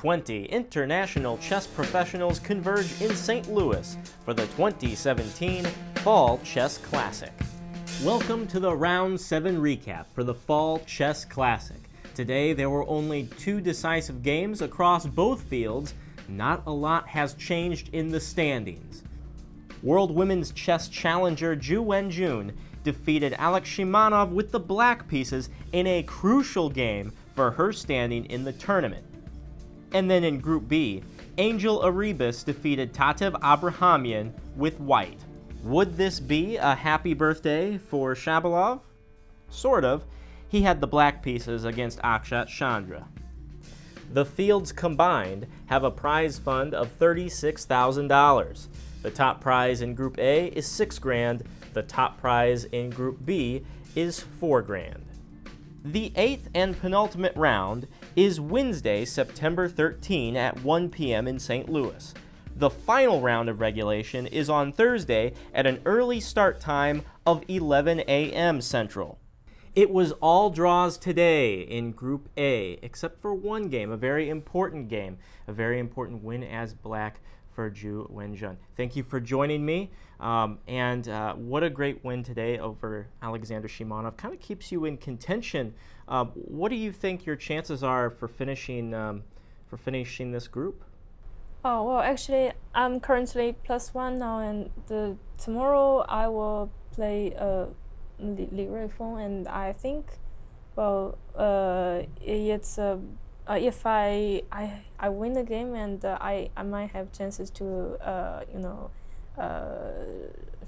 20 international chess professionals converge in St. Louis for the 2017 Fall Chess Classic. Welcome to the Round 7 recap for the Fall Chess Classic. Today there were only 2 decisive games across both fields. Not a lot has changed in the standings. World Women's Chess Challenger Wenjun defeated Aleksandr Shimanov with the black pieces in a crucial game for her standing in the tournament. And then in Group B, Angel Arribas defeated Tatev Abrahamian with white. Would this be a happy birthday for Shabalov? Sort of. He had the black pieces against Akshat Chandra. The fields combined have a prize fund of $36,000. The top prize in Group A is $6 grand. The top prize in Group B is $4 grand. The 8th and penultimate round is Wednesday, September 13 at 1 p.m. in St. Louis. The final round of regulation is on Thursday at an early start time of 11 a.m. Central. It was all draws today in Group A, except for one game, a very important win as black for Wenjun. Thank you for joining me, and what a great win today over Aleksandr Shimanov. Kind of keeps you in contention. What do you think your chances are for finishing this group? Oh, well, actually, I'm currently +1 now, and tomorrow I will play Li Ruifeng, and I think, well, it's if I win the game, and I might have chances to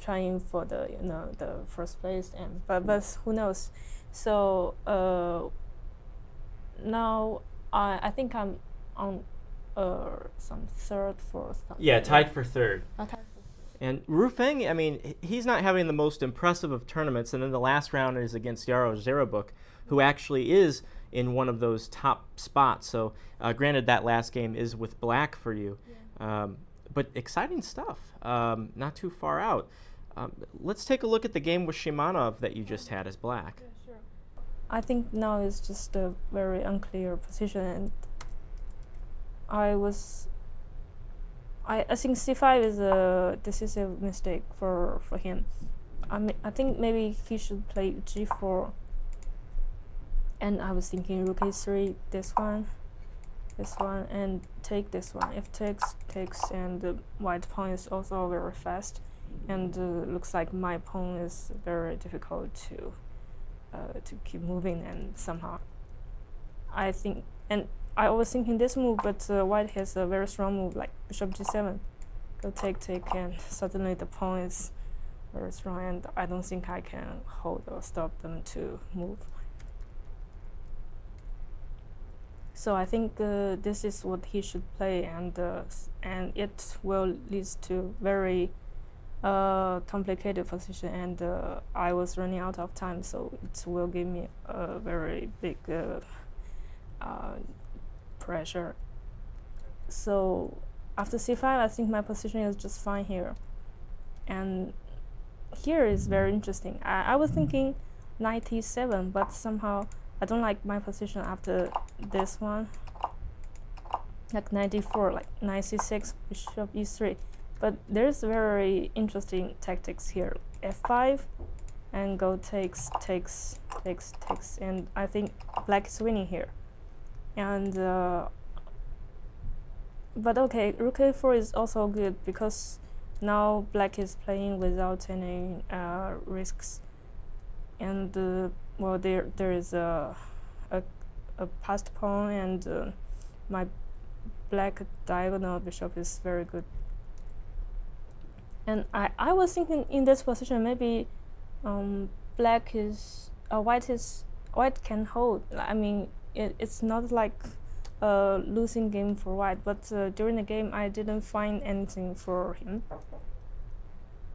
trying for the first place, and but who knows? So now I think I'm on some third, fourth. Yeah, tied for third. Tied for third. And Ruifeng, I mean, he's not having the most impressive of tournaments, and then the last round is against Yaro Zerabuk, who actually is in one of those top spots. So granted, that last game is with black for you, yeah. But exciting stuff, not too far out. Let's take a look at the game with Shimanov that you just had as black. Yeah, sure. I think now it's just a very unclear position, and I think c5 is a decisive mistake for him. I think maybe he should play g4. And I was thinking rook a3, this one, and take this one. If takes, and the white pawn is also very fast, and looks like my pawn is very difficult to keep moving, and somehow I think, and I was thinking this move, but white has a very strong move like bishop g7, go take, and suddenly the pawn is very strong, and I don't think I can hold or stop them to move. So I think this is what he should play, and it will lead to very complicated position, and I was running out of time, so it will give me a very big pressure. So after c5, I think my position is just fine here, and here is very interesting. I was thinking knight e7, but somehow I don't like my position after this one, like knight e4, like knight c6, bishop e3. But there's very interesting tactics here. f5, and go takes, and I think black is winning here. And but okay, rook a4 is also good because now black is playing without any risks, and well, there is a passed pawn, and my black diagonal bishop is very good. And I was thinking in this position maybe white can hold. I mean, it's not like a losing game for white, but during the game I didn't find anything for him.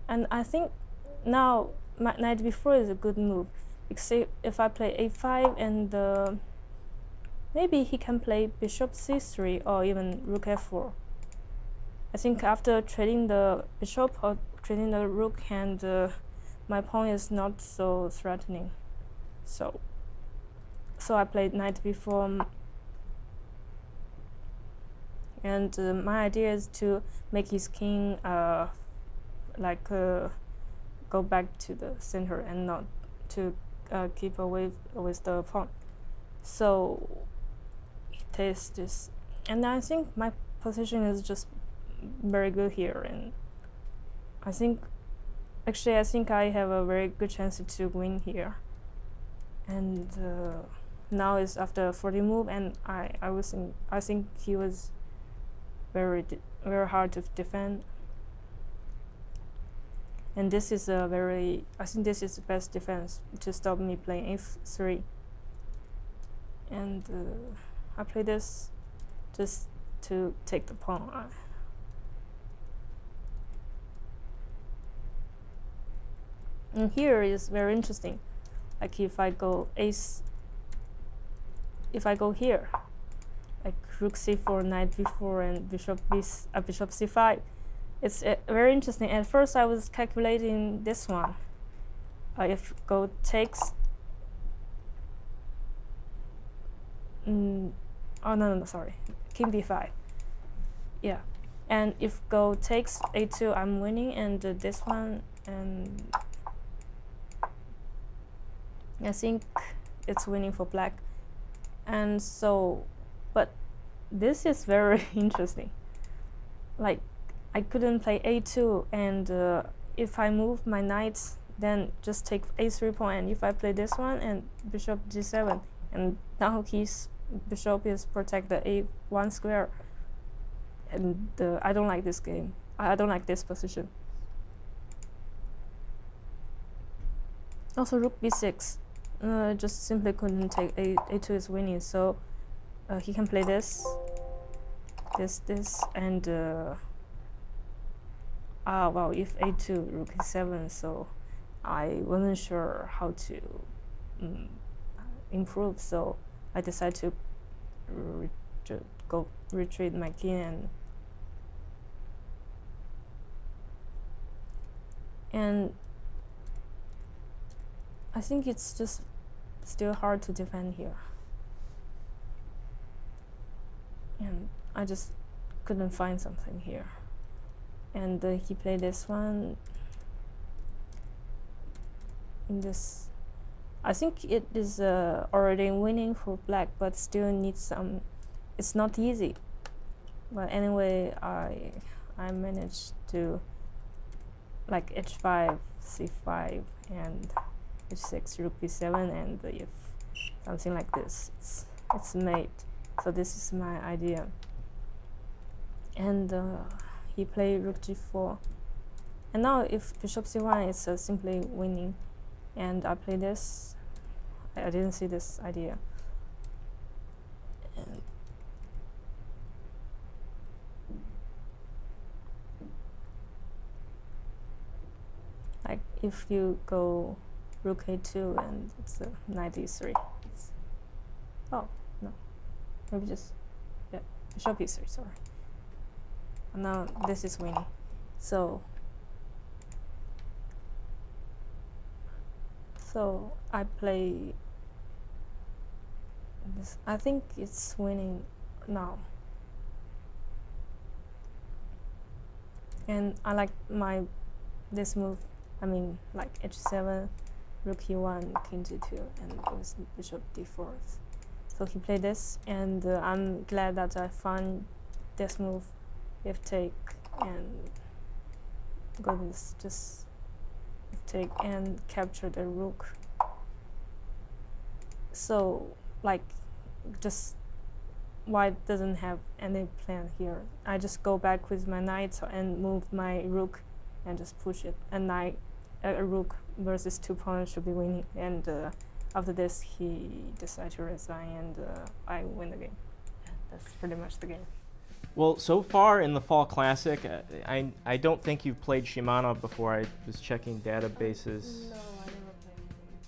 And I think now knight b4 is a good move. Except if I play a5, and maybe he can play bishop c3 or even rook f4. I think after trading the bishop or trading the rook, and my pawn is not so threatening. So I played knight b4. and my idea is to make his king go back to the center and not to keep away with the pawn. So he takes this, and I think my position is just very good here, and I think I have a very good chance to win here. And now is after 40 move, and I think he was very hard to defend. And this is I think this is the best defense to stop me playing f3. And I play this just to take the pawn. And here is very interesting. Like if I go here, like rook c4, knight b4, and bishop c5. It's very interesting. At first, I was calculating this one. If go takes, oh no, sorry, king b5. Yeah, and if go takes a2, I'm winning, and this one, and I think it's winning for black. And so, but this is very interesting. Like, I couldn't play a2, and if I move my knight, then just take a3 pawn, and if I play this one and bishop g7, and now his bishop is protect the a1 square, and I don't like this game. I don't like this position. Also rook b6, just simply couldn't take a2 is winning, so he can play this, and well, if a2, rook e7, so I wasn't sure how to improve, so I decided to retreat my king, and I think it's just still hard to defend here, and I just couldn't find something here. And he played this one in this. I think it is already winning for black, but still needs some. It's not easy, but anyway, I managed to like h5, c5, and h6, rook b7, and if something like this, it's made. So this is my idea. And he played rook g4, and now if bishop c1, it's simply winning. And I play this. I didn't see this idea. And like if you go rook a2, and it's a knight e3. Oh no, maybe just bishop e3. Sorry. Now this is winning, so I play this. I think it's winning now, and I like this move. I mean, like h7, rook e1, king g2, and with bishop d4. So he played this, and I'm glad that I found this move. If take and go this, just if take and capture the rook. So like just white doesn't have any plan here. I just go back with my knight and move my rook and just push it. And a rook versus 2 pawns should be winning. And after this, he decided to resign, and I win the game. That's pretty much the game. Well, so far in the Fall Classic, I don't think you've played Shimanov before. I was checking databases. No, I never played.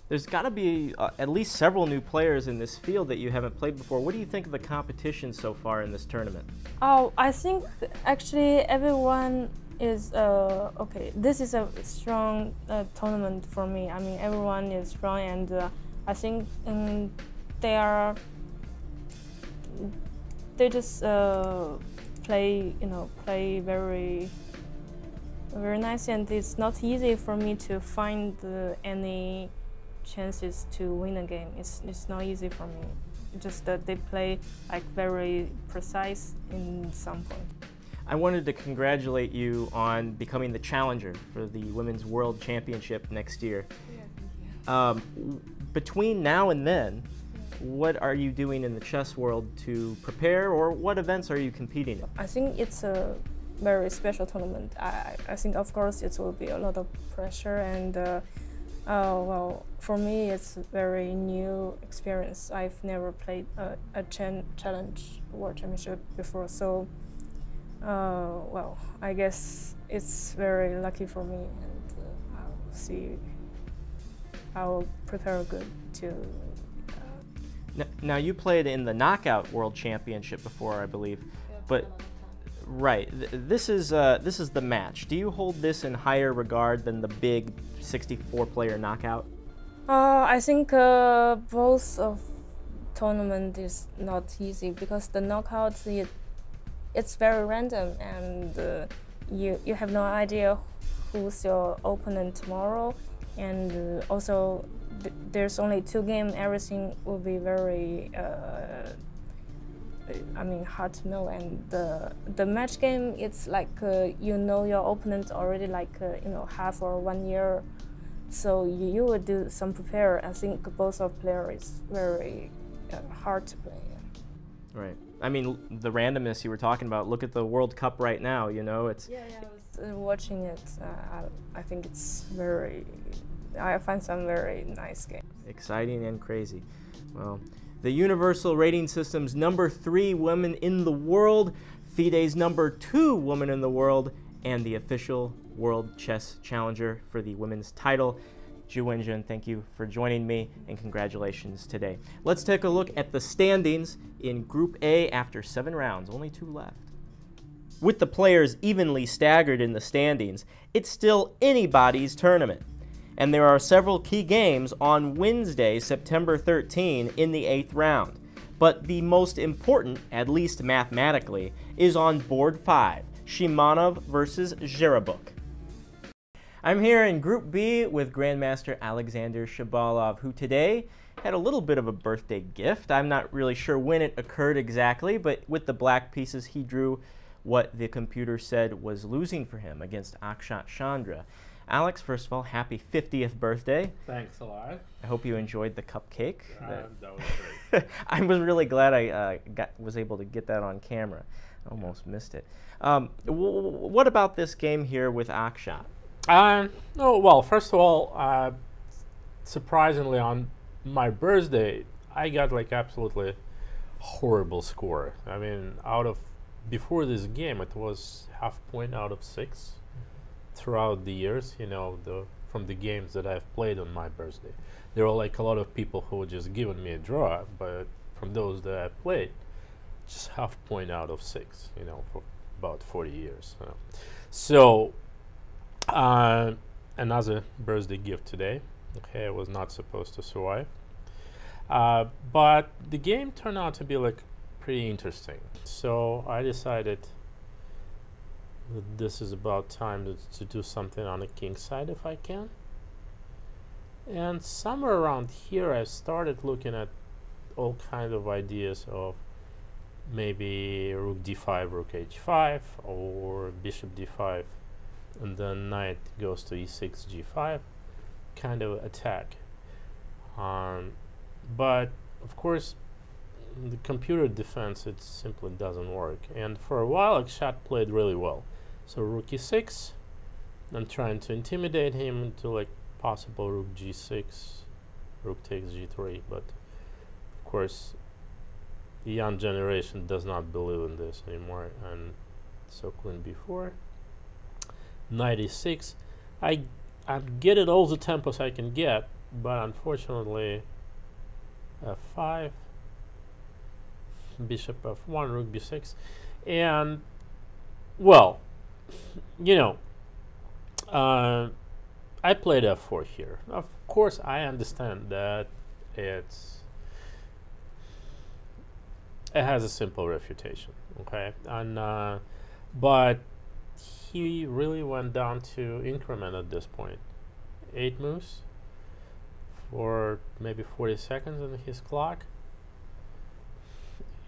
There's got to be at least several new players in this field that you haven't played before. What do you think of the competition so far in this tournament? Oh, I think actually everyone is okay. This is a strong tournament for me. I mean, everyone is strong, and I think they just play play very very nice, and it's not easy for me to find any chances to win a game. It's not easy for me. Just that they play like very precise in some point. I wanted to congratulate you on becoming the challenger for the Women's World Championship next year. Yeah, thank you. Between now and then, what are you doing in the chess world to prepare, or what events are you competing in? I think it's a very special tournament. I think, of course, it will be a lot of pressure, and well, for me, it's a very new experience. I've never played a challenge world championship before, so well, I guess it's very lucky for me, and I'll see. I'll prepare good to. Now you played in the Knockout World Championship before, I believe, but right, this is the match. Do you hold this in higher regard than the big 64-player Knockout? I think both of tournament is not easy because the Knockout it's very random, and you have no idea who's your opponent tomorrow, and also there's only 2 games. Everything will be very hard to know, and the match game, it's like you know your opponent already like half or 1 year, so you will do some prepare. I think both of players is very hard to play. Right. I mean, the randomness you were talking about. Look at the World Cup right now. It's yeah. I was watching it. I think it's very. I find some very nice games. Exciting and crazy. Well, the Universal Rating System's #3 woman in the world, FIDE's #2 woman in the world, and the official World Chess Challenger for the women's title. Wenjun, thank you for joining me, and congratulations today. Let's take a look at the standings in Group A after 7 rounds, only 2 left. With the players evenly staggered in the standings, it's still anybody's tournament. And there are several key games on Wednesday, September 13, in the 8th round. But the most important, at least mathematically, is on board 5, Shimanov versus Zherabuk. I'm here in Group B with Grandmaster Aleksandr Shabalov, who today had a little bit of a birthday gift. I'm not really sure when it occurred exactly, but with the black pieces, he drew what the computer said was losing for him against Akshat Chandra. Alex, first of all, happy 50th birthday. Thanks a lot. I hope you enjoyed the cupcake. That was great. I was really glad I was able to get that on camera. I almost missed it. What about this game here with Akshat? Oh, well, first of all, surprisingly, on my birthday, I got like absolutely horrible score. I mean, before this game, it was half point out of 6 throughout the years, from the games that I've played on my birthday. There were like a lot of people who were just giving me a draw, but from those that I played, just half point out of 6, for about 40 years. So, another birthday gift today. Okay, I was not supposed to survive. But the game turned out to be like pretty interesting. So I decided that this is about time to do something on the king side if I can. And somewhere around here I started looking at all kinds of ideas of maybe rook d5, rook h5, or bishop d5, and then knight goes to e6, g5 kind of attack. But of course the computer defense, it simply doesn't work, and for a while Akshat played really well. So rook e6, I'm trying to intimidate him into like possible rook g6, rook takes g3, but of course the young generation does not believe in this anymore, and so queen b4, knight e6. I get it all the tempos I can get, but unfortunately f5, bishop f1, rook b6, and well, I played f4 here. Of course, I understand that it has a simple refutation. Okay, and but he really went down to increment at this point. 8 moves for maybe 40 seconds on his clock,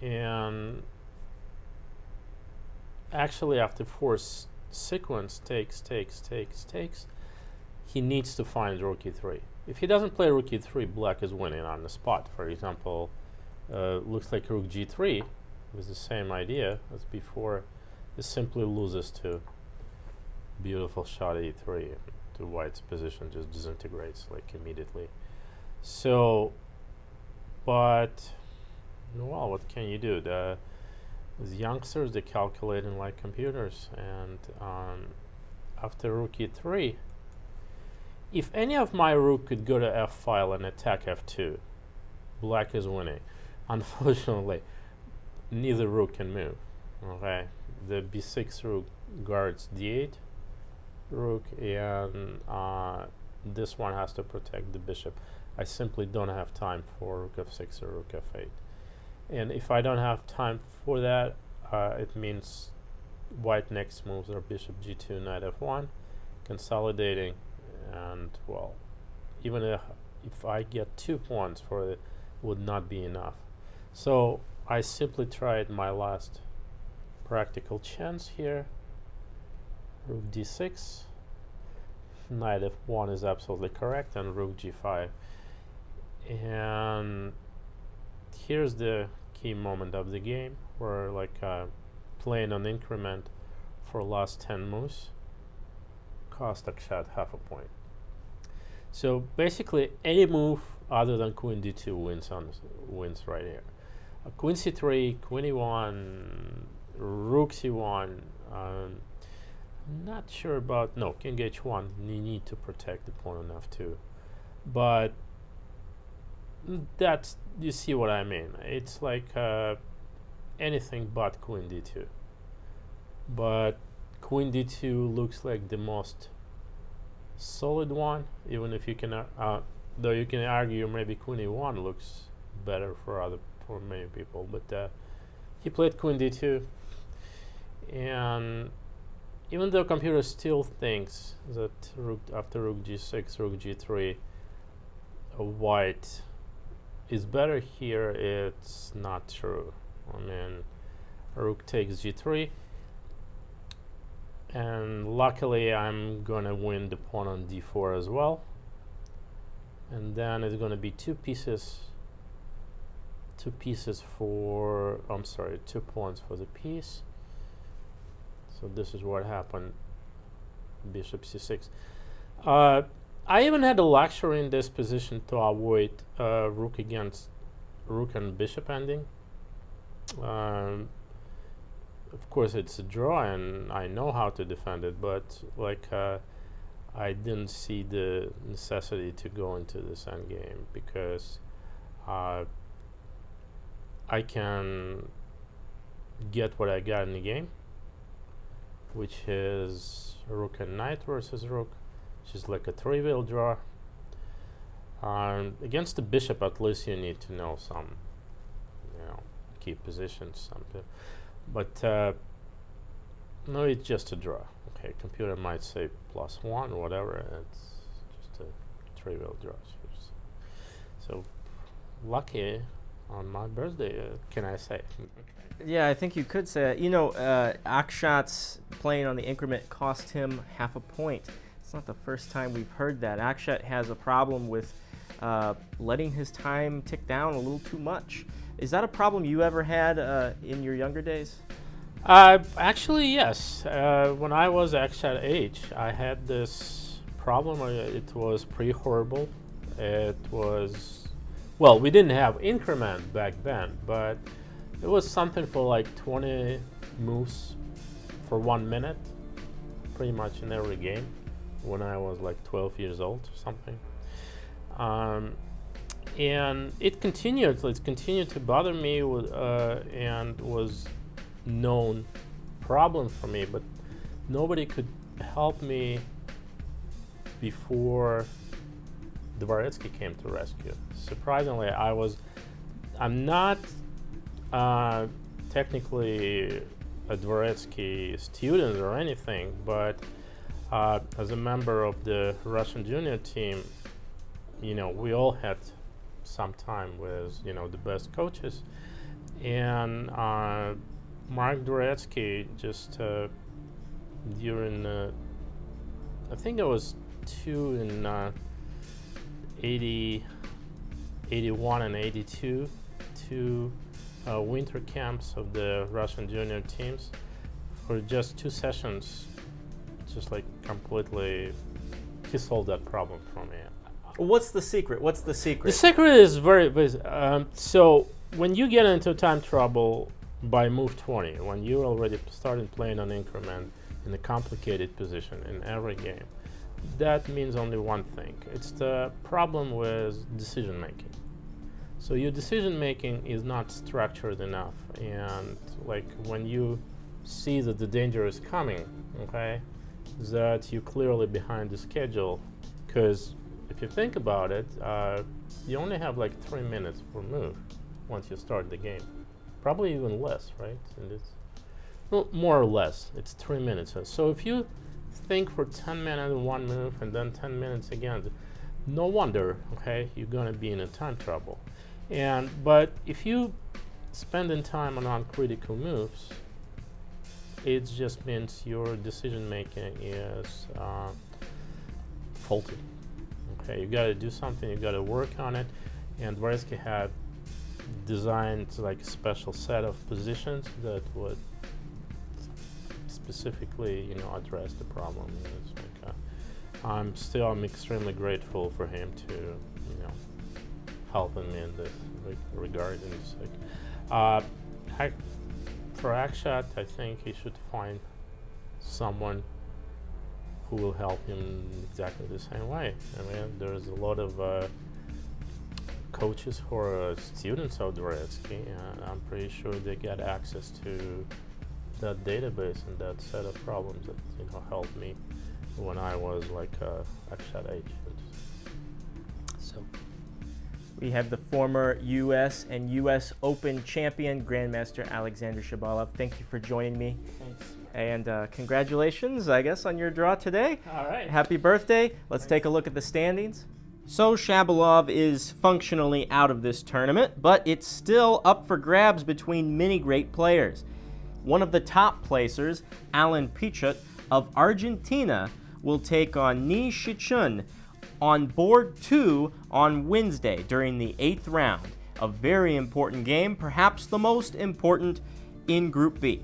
and actually after 4 sequence takes, he needs to find rook e3. If he doesn't play rook e3, black is winning on the spot. For example, looks like rook g3 with the same idea as before. It simply loses to beautiful shot e3. The white's position just disintegrates like immediately. So, but well, what can you do? These youngsters, they're calculating like computers, and after rook e3, if any of my rook could go to f file and attack f2, black is winning. Unfortunately, neither rook can move. Okay, the b6 rook guards d8 rook, and this one has to protect the bishop. I simply don't have time for rook f6 or rook f8. And if I don't have time for that, it means white next moves are bishop g2, knight f1, consolidating, and well, even if I get 2 pawns for it, would not be enough. So I simply tried my last practical chance here. Rook d6, knight f1 is absolutely correct, and rook g5. And here's the key moment of the game, where like playing on increment for last 10 moves cost Akshat half a point. So basically any move other than queen d2 wins right here. Queen c3, queen e1, rook c1. I'm not sure about, no, king h1. You need to protect the pawn on f2, but that's, you see what I mean. It's like anything but queen d2. But queen d2 looks like the most solid one, even if you can, though you can argue maybe queen e1 looks better for many people. But he played queen d2, and even though computer still thinks that after rook g6, rook g3, white is better here, it's not true. I mean, rook takes g3, and luckily I'm gonna win the pawn on d4 as well, and then it's gonna be 2 pieces for, I'm sorry, 2 pawns for the piece. So this is what happened. Bishop c6. I even had a luxury in this position to avoid rook against rook and bishop ending. Of course, it's a draw, and I know how to defend it, but like I didn't see the necessity to go into this endgame because I can get what I got in the game, which is rook and knight versus rook, which is like a trivial draw. Against the bishop, at least you need to know some, key positions, something. But no, it's just a draw. Okay, computer might say +1 or whatever. It's just a trivial draw. So lucky on my birthday, can I say? Yeah, I think you could say that. Akshat's playing on the increment cost him half a point. It's not the first time we've heard that. Akshat has a problem with letting his time tick down a little too much. Is that a problem you ever had in your younger days? Actually, yes. When I was Akshat age, I had this problem. It was pretty horrible. It was, well, we didn't have increment back then, but it was something for like 20 moves for 1 minute, pretty much in every game, when I was like 12 years old or something. And it continued to bother me and was known problem for me, but nobody could help me before Dvoretsky came to rescue. Surprisingly, I'm not technically a Dvoretsky student or anything, but as a member of the Russian junior team, you know, we all had some time with, you know, the best coaches. And Mark Dvoretsky just during, I think it was two in 81 and 82, two winter camps of the Russian junior teams for just 2 sessions, just like completely, he solved that problem for me. What's the secret? What's the secret? The secret is very so when you get into time trouble by move 20, when you already started playing on increment in a complicated position in every game, that means only one thing. It's the problem with decision making. So your decision making is not structured enough, and like when you see that the danger is coming, okay, that you're clearly behind the schedule, because if you think about it, you only have like 3 minutes per move once you start the game. Probably even less, right? And it's, well, more or less, it's 3 minutes. So if you think for 10 minutes one move and then 10 minutes again, no wonder, okay, you're gonna be in a time trouble. But if you spending time on uncritical moves, it just means your decision making is faulty. Okay, you gotta do something, you gotta work on it, and Dvoretsky had designed like a special set of positions that would specifically, you know, address the problem. It's like, I'm extremely grateful for him to, you know, helping me in this regard. And it's like, for Akshat, I think he should find someone who will help him exactly the same way. I mean, there's a lot of coaches who are students of Dvoretsky, and I'm pretty sure they get access to that database and that set of problems that, you know, helped me when I was like Akshat age. So we have the former U.S. and U.S. Open champion, Grandmaster Aleksandr Shabalov. Thank you for joining me. thanks. And congratulations, I guess, on your draw today. All right. Happy birthday. Let's take a look at the standings. So Shabalov is functionally out of this tournament, but it's still up for grabs between many great players. One of the top placers, Alan Pichot of Argentina, will take on Ni Shichun on board 2 on Wednesday during the 8th round. A very important game, perhaps the most important in Group B.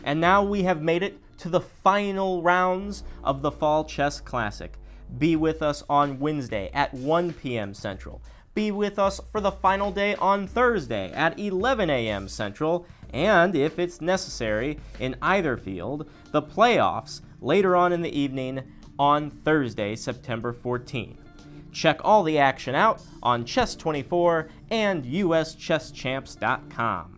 And now we have made it to the final rounds of the Fall Chess Classic. Be with us on Wednesday at 1 p.m. Central. Be with us for the final day on Thursday at 11 a.m. Central. And if it's necessary, in either field, the playoffs later on in the evening on Thursday, September 14. Check all the action out on Chess24 and USChessChamps.com.